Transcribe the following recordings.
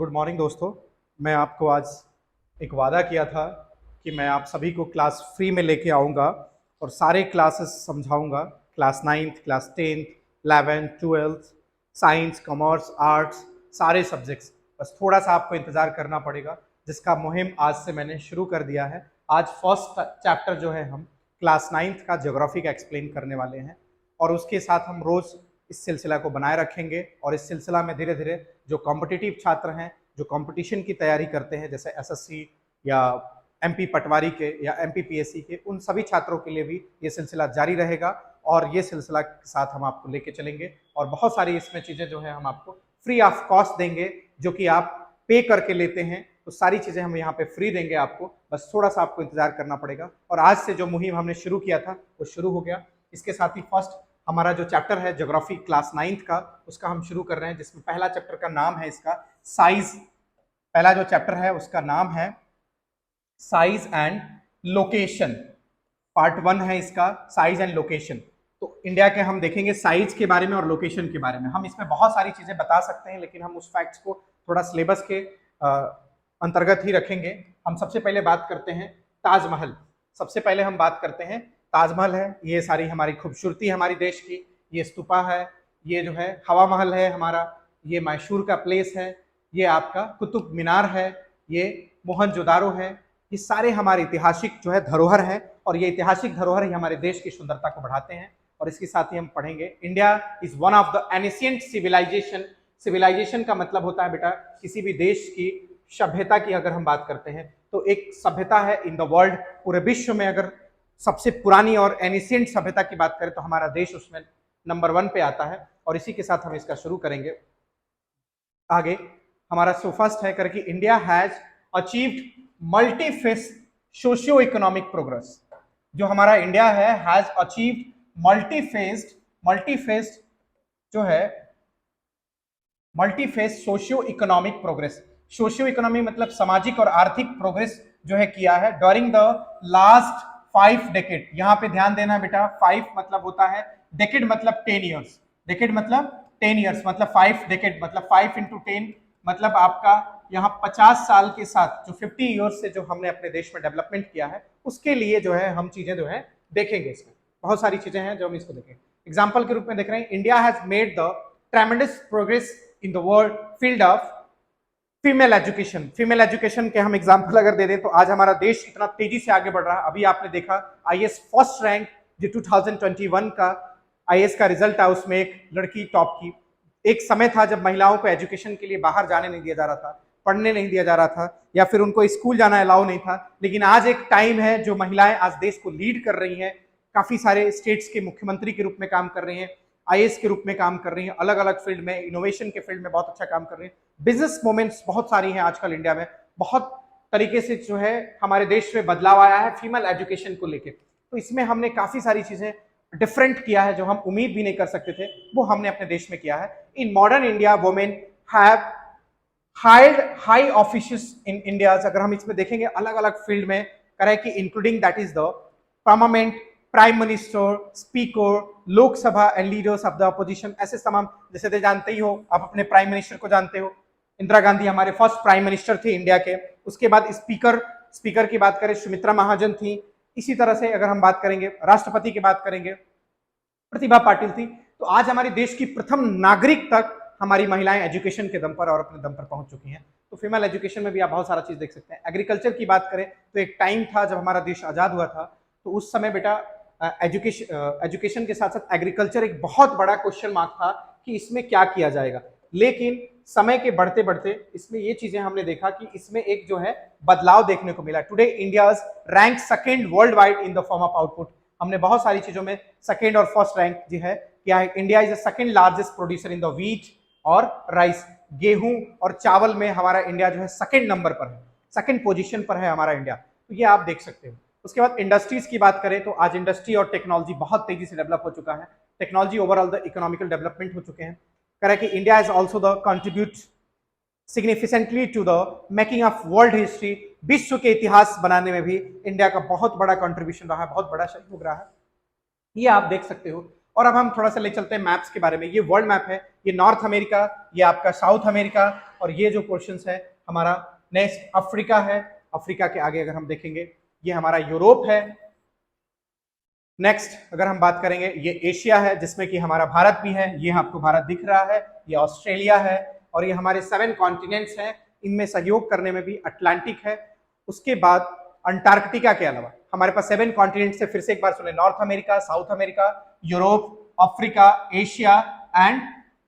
Good morning दोस्तों। मैं आपको आज एक वादा किया था कि मैं आप सभी को क्लास फ्री में लेके आऊँगा और सारे क्लासेस समझाऊँगा। Class 9th, class 10th, 11th, 12th, science, commerce, arts, सारे सब्जेक्ट्स। बस थोड़ा सा आपको इंतज़ार करना पड़ेगा, जिसका मुहिम आज से मैंने शुरू कर दिया है। आज फर्स्ट चैप्टर जो है हम क्लास 9th का ज्योग्राफी का एक्सप्लेन करने वाले हैं और उसके साथ हम रोज़ इस सिलसिला को बनाए रखेंगे और इस सिलसिला में धीरे धीरे जो कॉम्पिटिटिव छात्र हैं, जो कंपटीशन की तैयारी करते हैं, जैसे एसएससी या एमपी पटवारी के या एमपी पीएससी के, उन सभी छात्रों के लिए भी ये सिलसिला जारी रहेगा और ये सिलसिला के साथ हम आपको लेके चलेंगे और बहुत सारी इसमें चीज़ें जो है हम आपको फ्री ऑफ कॉस्ट देंगे, जो कि आप पे करके लेते हैं। तो सारी चीज़ें हम यहाँ पे फ्री देंगे आपको, बस थोड़ा सा आपको इंतजार करना पड़ेगा। और आज से जो मुहिम हमने शुरू किया था वो शुरू हो गया। इसके साथ ही फर्स्ट हमारा जो चैप्टर है ज्योग्राफी क्लास 9th का, उसका हम शुरू कर रहे हैं, जिसमें पहला चैप्टर का नाम है इसका साइज। पहला जो चैप्टर है उसका नाम है साइज एंड लोकेशन। पार्ट 1 है इसका, साइज एंड लोकेशन। तो इंडिया के हम देखेंगे साइज के बारे में और लोकेशन के बारे में। हम इसमें बहुत सारी चीजें बता सकते हैं, लेकिन हम उस फैक्ट्स को थोड़ा सिलेबस के अंतर्गत ही रखेंगे। हम सबसे पहले बात करते हैं ताजमहल। सबसे पहले हम बात करते हैं ताजमहल है। ये सारी हमारी खूबसूरती है हमारी देश की। ये स्तूपा है, ये जो है हवा महल है हमारा, ये मैसूर का प्लेस है, ये आपका कुतुब मीनार है, ये मोहनजोदारो है। ये सारे हमारे ऐतिहासिक जो है धरोहर है और ये ऐतिहासिक धरोहर ही हमारे देश की सुंदरता को बढ़ाते हैं। और इसके साथ ही हम पढ़ेंगे India is one of the ancient civilization. Civilization का मतलब होता है बेटा किसी भी देश की सभ्यता की अगर हम बात करते हैं तो एक सभ्यता है इन द वर्ल्ड। पूरे विश्व में अगर सबसे पुरानी और एनिशिएंट सभ्यता की बात करें तो हमारा देश उसमें नंबर 1 पे आता है। और इसी के साथ हम इसका शुरू करेंगे आगे। हमारा सो फर्स्ट है करके India has achieved multi face socio economic progress. जो हमारा इंडिया है हैज अचीव्ड मल्टी फेस्ड जो है multi face socio economic progress. Socio economy मतलब सामाजिक और आर्थिक प्रोग्रेस जो है किया है ड्यूरिंग द लास्ट 5 डेकेड। यहां पे ध्यान देना बेटा, 5 मतलब होता है, डेकेड मतलब 10 ईयर्स। डेकेड मतलब 10 ईयर्स, मतलब 5 डेकेड मतलब 5 into 10 मतलब आपका यहाँ 50 साल के साथ जो 50 ईयर्स से जो हमने अपने देश में डेवलपमेंट किया है उसके लिए जो है हम चीजें जो है देखेंगे। इसमें बहुत सारी चीजें हैं जो हम इसको देखेंगे। एग्जाम्पल के रूप में देख रहे हैं, India has made the ट्रेमेंडस progress in the world field of female education. Female education के हम एग्जांपल अगर दे दें तो आज हमारा देश इतना तेजी से आगे बढ़ रहा है। अभी आपने देखा आईएएस फर्स्ट रैंक जो 2021 का आईएएस का रिजल्ट है, उसमें एक लड़की टॉप की। एक समय था जब महिलाओं को एजुकेशन के लिए बाहर जाने नहीं दिया जा रहा था, पढ़ने नहीं दिया जा रहा था, या फिर उनको स्कूल जाना अलाउ नहीं था। लेकिन आज एक टाइम है जो महिलाएं आज देश को लीड कर रही हैं, काफी सारे स्टेट्स के मुख्यमंत्री के रूप में काम कर रही हैं, आईएएस के रूप में काम कर रही हैं, अलग अलग फील्ड में, इनोवेशन के फील्ड में बहुत अच्छा काम कर रही हैं। बिजनेस मोमेंट्स बहुत सारी हैं आजकल इंडिया में। बहुत तरीके से जो है हमारे देश में बदलाव आया है फीमेल एजुकेशन को लेकर। तो इसमें हमने काफी सारी चीजें डिफरेंट किया है जो हम उम्मीद भी नहीं कर सकते थे, वो हमने अपने देश में किया है। In modern India women have hired high officials in India. अगर हम इसमें देखेंगे अलग अलग फील्ड में करें कि including that is the permanent prime minister, speaker, Lok Sabha and leaders of the opposition. ऐसे तमाम, जैसे तो जानते ही हो, आप अपने प्राइम मिनिस्टर को जानते हो, इंदिरा गांधी हमारे फर्स्ट प्राइम मिनिस्टर थे इंडिया के। उसके बाद स्पीकर की बात करें सुमित्रा महाजन थी। इसी तरह से अगर हम बात करेंगे राष्ट्रपति की बात करेंगे प्रतिभा पाटिल थी। तो आज हमारे देश की प्रथम नागरिक तक हमारी महिलाएं एजुकेशन के दम पर और अपने दम पर पहुंच चुकी हैं। तो फीमेल एजुकेशन में भी आप बहुत सारा चीज देख सकते हैं। एग्रीकल्चर की बात करें तो एक टाइम था जब हमारा देश आजाद हुआ था, तो उस समय बेटा एजुकेशन के साथ साथ एग्रीकल्चर एक बहुत बड़ा क्वेश्चन मार्क था कि इसमें क्या किया जाएगा। लेकिन समय के बढ़ते बढ़ते इसमें ये चीजें हमने देखा कि इसमें एक जो है बदलाव देखने को मिला। Today India rank second world wide in the form of output. हमने बहुत सारी चीजों में सेकंड और फर्स्ट रैंक जो है क्या है। India is the second largest producer in the wheat और राइस। गेहूं और चावल में हमारा इंडिया जो है सेकंड नंबर पर है, सेकंड पोजीशन पर है हमारा इंडिया। तो ये आप देख सकते हो। उसके बाद इंडस्ट्रीज की बात करें तो आज इंडस्ट्री और टेक्नोलॉजी बहुत तेजी से डेवलप हो चुका है। Technology overall the economical development हो चुके हैं। करें कि India is also the contribute significantly to the making of world history. विश्व के इतिहास बनाने में भी इंडिया का बहुत बड़ा कंट्रीब्यूशन रहा है, बहुत बड़ा सहयोग रहा है, ये आप देख सकते हो। और अब हम थोड़ा सा ले चलते हैं मैप्स के बारे में। ये वर्ल्ड मैप है, ये नॉर्थ अमेरिका, ये आपका साउथ अमेरिका, और ये जो पोर्शंस है हमारा नेक्स्ट अफ्रीका है। अफ्रीका के आगे अगर हम देखेंगे ये हमारा यूरोप है। नेक्स्ट अगर हम बात करेंगे ये एशिया है, जिसमें कि हमारा भारत भी है, ये आपको भारत दिख रहा है, ये ऑस्ट्रेलिया है, और ये हमारे 7 कॉन्टिनेंट्स हैं। इनमें सहयोग करने में भी अटलांटिक है। उसके बाद अंटार्कटिका के अलावा हमारे पास 7 कॉन्टिनेंट्स से, फिर से एक बार सुने, north America, south America, Europe, Africa, Asia and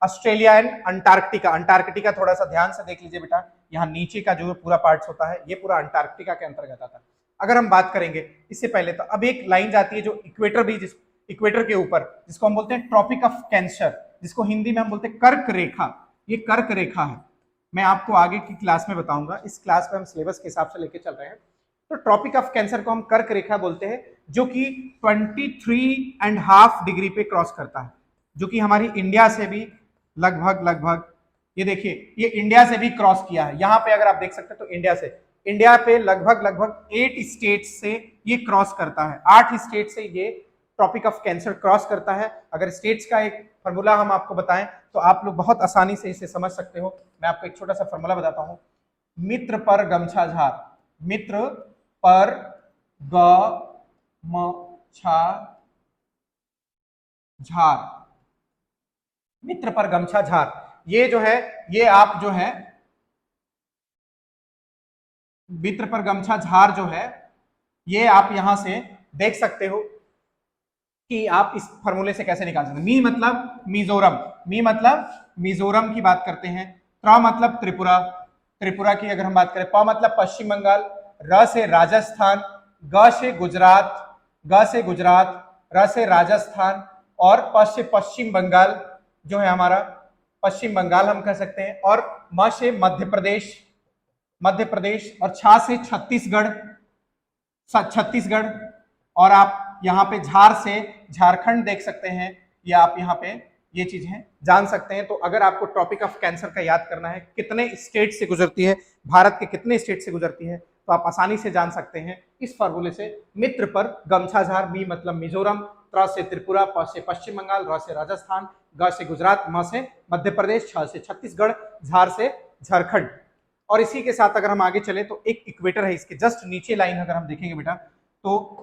Australia and Antarctica. Antarctica थोड़ा सा ध्यान से देख लीजिए बेटा, यहाँ नीचे का जो पूरा पार्ट होता है ये पूरा अंटार्कटिका के अंतर्गत आता है। अगर हम बात करेंगे इससे पहले, तो अब एक लाइन जाती है जो इक्वेटर भी, जिस इक्वेटर के ऊपर, जिसको हम बोलते हैं ट्रॉपिक ऑफ कैंसर, जिसको हिंदी में हम बोलते हैं कर्क रेखा। ये कर्क रेखा है, मैं आपको आगे की क्लास में बताऊंगा। इस क्लास में हम सिलेबस के हिसाब से लेके चल रहे हैं। तो ट्रॉपिक ऑफ कैंसर को हम कर्क रेखा बोलते हैं, जो कि 23.5 डिग्री पे क्रॉस करता है, जो कि हमारी इंडिया से भी लगभग ये देखिए, ये इंडिया से भी क्रॉस किया है। यहाँ पे अगर आप देख सकते हैं तो इंडिया पे लगभग 8 स्टेट से ये क्रॉस करता है। 8 स्टेट से ये ट्रॉपिक ऑफ कैंसर क्रॉस करता है। अगर स्टेट्स का एक फॉर्मूला हम आपको बताएं तो आप लोग बहुत आसानी से इसे समझ सकते हो। मैं आपको एक छोटा सा फॉर्मूला बताता हूं। मित्र पर गमछा झार, मित्र पर गमछा झार, मित्र पर गमछा झार, ये जो है, ये आप जो है मित्र पर गमछा झार जो है, ये आप यहां से देख सकते हो कि आप इस फॉर्मूले से कैसे निकाल सकते हैं। मी मतलब मिजोरम, मी मतलब मिजोरम की बात करते हैं। त्रा मतलब त्रिपुरा, त्रिपुरा की अगर हम बात करें। प मतलब पश्चिम बंगाल, र से राजस्थान, ग से गुजरात, ग से गुजरात, र से राजस्थान, और प से पश्चिम बंगाल जो है हमारा, पश्चिम बंगाल हम कह सकते हैं, और म से मध्य प्रदेश, मध्य प्रदेश, और छा से छत्तीसगढ़, छत्तीसगढ़, और आप यहाँ पे झार से झारखंड देख सकते हैं। ये आप यहाँ पे ये चीजें जान सकते हैं। तो अगर आपको टॉपिक ऑफ कैंसर का याद करना है, कितने स्टेट से गुजरती है, भारत के कितने स्टेट से गुजरती है, तो आप आसानी से जान सकते हैं इस फॉर्मूले से। मित्र पर गमछा झार, मी मतलब मिजोरम, त्र से त्रिपुरा, प से पश्चिम बंगाल, र से राजस्थान, ग से गुजरात, म से मध्य प्रदेश, छ से छत्तीसगढ़, झार से झारखंड। और इसी के साथ अगर हम आगे चले तो एक इक्वेटर है, इसके जस्ट नीचे लाइन अगर हम देखेंगे बेटा, तो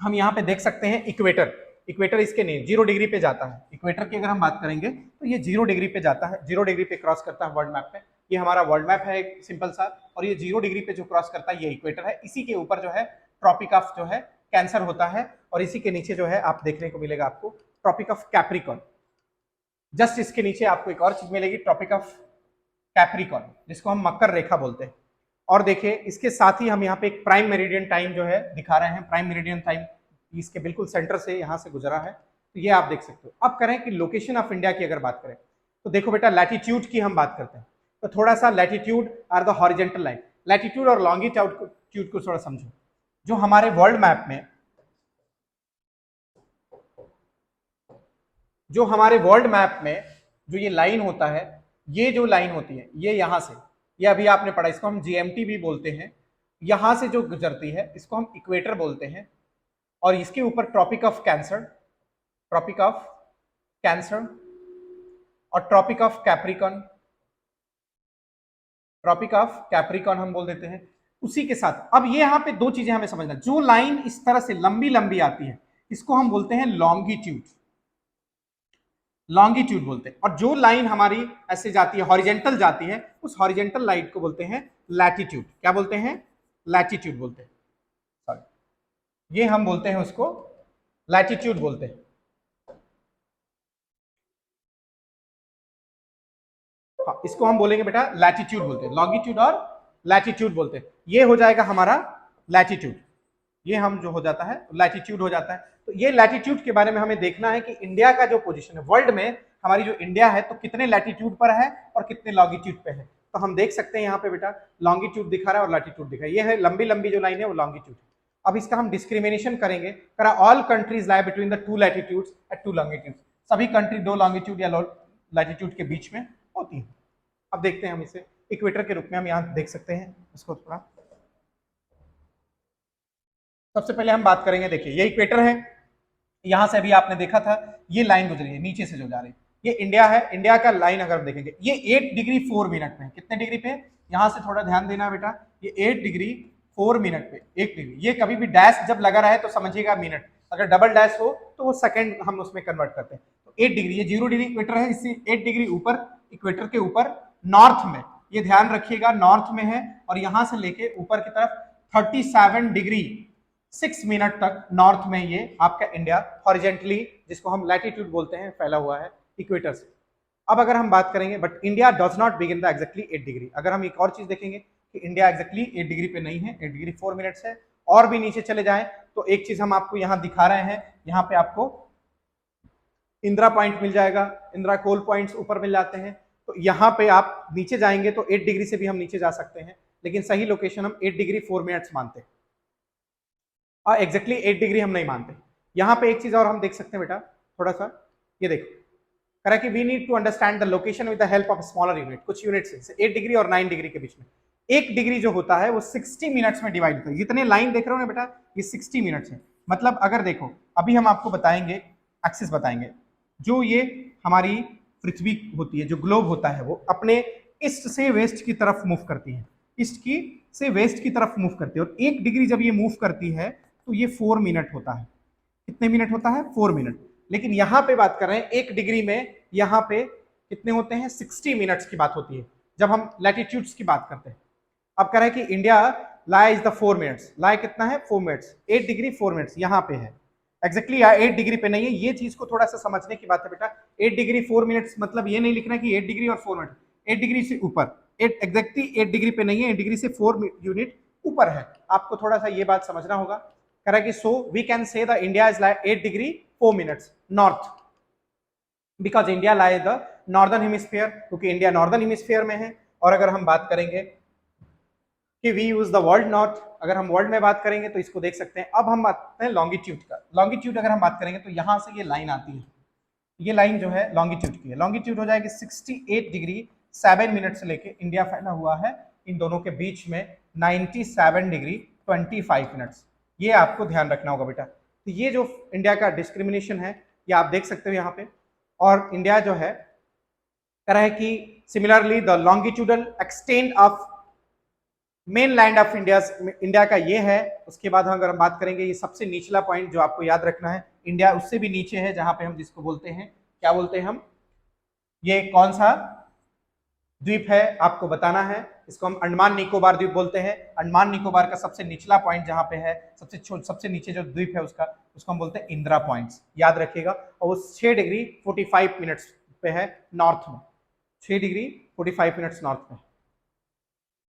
हम यहाँ पे देख सकते हैं इक्वेटर। इक्वेटर इसके नहीं 0 डिग्री पे जाता है। इक्वेटर की अगर हम बात करेंगे तो ये 0 डिग्री पे जाता है, 0 डिग्री पे क्रॉस करता है वर्ल्ड मैप पे। ये हमारा वर्ल्ड मैप है एक सिंपल सा, और ये 0 डिग्री पे जो क्रॉस करता है ये इक्वेटर है। इसी के ऊपर जो है ट्रॉपिक ऑफ जो है कैंसर होता है, और इसी के नीचे जो है आप देखने को मिलेगा आपको ट्रॉपिक ऑफ कैप्रिकॉर्न। जस्ट इसके नीचे आपको एक और चीज मिलेगी, ट्रॉपिक ऑफ कैप्रिकॉर्न, जिसको हम मकर रेखा बोलते हैं। और देखिए इसके साथ ही हम यहाँ पे एक प्राइम मेरिडियन टाइम जो है दिखा रहे हैं। प्राइम मेरिडियन टाइम इसके बिल्कुल सेंटर से यहाँ से गुजरा है, तो ये आप देख सकते हो। अब करें कि लोकेशन ऑफ इंडिया की अगर बात करें तो देखो बेटा, लैटिट्यूड की हम बात करते हैं तो थोड़ा सा latitude are the horizontal line, latitude और लॉन्गिट्यूड को थोड़ा समझो। जो हमारे वर्ल्ड मैप में, जो हमारे वर्ल्ड मैप में जो ये लाइन होता है, ये जो लाइन होती है ये यहां से, ये अभी आपने पढ़ा, इसको हम जीएमटी भी बोलते हैं। यहां से जो गुजरती है इसको हम इक्वेटर बोलते हैं, और इसके ऊपर Tropic of Cancer, Tropic of Cancer, और Tropic of Capricorn, Tropic of Capricorn हम बोल देते हैं। उसी के साथ अब ये यहाँ पे दो चीजें हमें समझना, जो लाइन इस तरह से लंबी लंबी आती है इसको हम बोलते हैं लॉन्गिट्यूड, लॉन्गिट्यूड बोलते हैं। और जो लाइन हमारी ऐसे जाती है, हॉरिजेंटल जाती है, उस हॉरिजेंटल लाइन को बोलते हैं लैटिट्यूड। क्या बोलते हैं? लैटिट्यूड बोलते हैं, सॉरी, ये हम बोलते हैं उसको लैटिट्यूड बोलते हैं। हाँ, इसको हम बोलेंगे बेटा लैटिट्यूड बोलते हैं, लॉन्गिट्यूड और लैटिट्यूड बोलते हैं। ये हो जाएगा हमारा लैटिट्यूड, ये हम जो हो जाता है लैटिट्यूड हो जाता है। तो ये लैटिट्यूड के बारे में हमें देखना है कि इंडिया का जो पोजीशन है वर्ल्ड में, हमारी जो इंडिया है तो कितने लैटिट्यूड पर है और कितने लॉन्गिट्यूड पे है। तो हम देख सकते हैं यहाँ पे बेटा लॉन्गिट्यूड दिखा रहा है और लैटिट्यूड दिखा है। ये है लंबी लंबी जो लाइन है वो लॉन्गिट्यूड। अब इसका हम डिस्क्रिमिनेशन करेंगे, करा all countries lie between the two latitudes at two longitudes. सभी कंट्री दो लॉन्गिट्यूड या लैटिट्यूड के बीच में होती है। अब देखते हैं हम इसे इक्वेटर के रूप में हम यहाँ देख सकते हैं इसको थोड़ा। सबसे पहले हम बात करेंगे, देखिए ये इक्वेटर है, यहां से अभी आपने देखा था ये लाइन गुजरी है नीचे से जो जा रही है, ये इंडिया है। इंडिया का लाइन अगर हम देखेंगे ये 8 डिग्री 4 मिनट में है। कितने डिग्री पे? यहां से थोड़ा ध्यान देना बेटा, ये 8 डिग्री 4 मिनट पे 1 डिग्री। ये कभी भी डैश जब लगा रहा है तो समझिएगा मिनट, अगर डबल डैश हो तो वो सेकंड हम उसमें कन्वर्ट करते हैं। तो 8 डिग्री, ये 0 डिग्री इक्वेटर है, इससे 8 डिग्री ऊपर इक्वेटर के ऊपर नॉर्थ में, ये ध्यान रखिएगा नॉर्थ में है। और यहां से लेके ऊपर की तरफ 37 डिग्री 6 मिनट तक नॉर्थ में ये आपका इंडिया हॉरिजेंटली, जिसको हम लैटिट्यूड बोलते हैं, फैला हुआ है इक्वेटर से। अब अगर हम बात करेंगे, but India does not begin the exactly 8 degree. अगर हम एक और चीज देखेंगे कि इंडिया एग्जैक्टली 8 डिग्री पे नहीं है, 8 डिग्री 4 मिनट्स है। और भी नीचे चले जाएं तो एक चीज हम आपको यहां दिखा रहे हैं, यहां पे आपको इंदिरा पॉइंट मिल जाएगा, इंदिरा कोल पॉइंट्स ऊपर मिल जाते हैं। तो यहाँ पे आप नीचे जाएंगे तो 8 डिग्री से भी हम नीचे जा सकते हैं, लेकिन सही लोकेशन हम 8 डिग्री 4 मिनट्स मानते हैं और एग्जैक्टली 8 डिग्री हम नहीं मानते। यहाँ पे एक चीज और हम देख सकते हैं बेटा, थोड़ा सा ये देखो, कह कि we need to understand the location with the help of smaller unit. कुछ यूनिट्स 8 डिग्री और 9 डिग्री के बीच में 1 डिग्री जो होता है वो 60 मिनट्स में डिवाइड होता है। जितने लाइन देख रहे हो ना बेटा, ये 60 मिनट्स है। मतलब अगर देखो, अभी हम आपको बताएंगे, एक्सिस बताएंगे, जो ये हमारी पृथ्वी होती है, जो ग्लोब होता है, वो अपने ईस्ट से वेस्ट की तरफ मूव करती है, ईस्ट की से वेस्ट की तरफ मूव करती है। और 1 डिग्री जब ये मूव करती है तो ये 4 मिनट होता है। कितने मिनट होता है? 4 मिनट। लेकिन यहां पे बात कर रहे हैं 1 डिग्री में यहां पे कितने होते हैं? 60 मिनट्स की बात होती है जब हम लैटिट्यूड्स की बात करते हैं। अब कह रहे हैं कि India lie is the 4 minutes, lie कितना है? 4 मिनट्स, 8 डिग्री 4 मिनट्स यहां पे है। एग्जैक्टली 8 डिग्री पे नहीं है, ये चीज को थोड़ा सा समझने की बात है बेटा। 8 डिग्री 4 मिनट्स मतलब ये नहीं लिखना कि 8 डिग्री और 4 मिनट, 8 डिग्री से ऊपर, 8 एग्जैक्टली 8 डिग्री पे नहीं है, 8 डिग्री से 4 यूनिट ऊपर है। आपको थोड़ा सा ये बात समझना होगा। कह रहा है कि so we can say the India is like 8 degree 4 minutes north, because India lie the northern hemisphere, क्योंकि इंडिया नॉर्दर्न हेमिस्फीयर में है। और अगर हम बात करेंगे कि we use the world north, अगर हम वर्ल्ड में बात करेंगे तो इसको देख सकते हैं। अब हम बात करते हैं लॉन्गिट्यूड का। लॉन्गिट्यूड अगर हम बात करेंगे तो यहां से ये लाइन आती है, ये लाइन जो है लॉन्गिट्यूड की है। लॉन्गिट्यूड हो जाएगी 68 डिग्री 7 मिनट से लेके इंडिया फैला हुआ है इन दोनों के बीच में 97 डिग्री 25 मिनट्स। ये आपको ध्यान रखना होगा बेटा। तो ये जो इंडिया का डिस्क्रिमिनेशन है ये आप देख सकते हो यहाँ पे। और इंडिया जो है कह रहा है कि similarly the longitudinal extent of main land of India का ये है। उसके बाद अगर हम बात करेंगे, ये सबसे निचला पॉइंट जो आपको याद रखना है, इंडिया उससे भी नीचे है, जहां पे हम जिसको बोलते हैं, क्या बोलते हैं हम, ये कौन सा द्वीप है आपको बताना है। इसको हम अंडमान निकोबार द्वीप बोलते हैं। अंडमान निकोबार का सबसे निचला पॉइंट जहां पे है, सबसे नीचे जो द्वीप है उसका, उसको हम बोलते हैं इंदिरा पॉइंट्स, याद रखिएगा। और वो 6 डिग्री 45 मिनट्स पे है नॉर्थ में, 6 डिग्री 45 मिनट्स नॉर्थ में।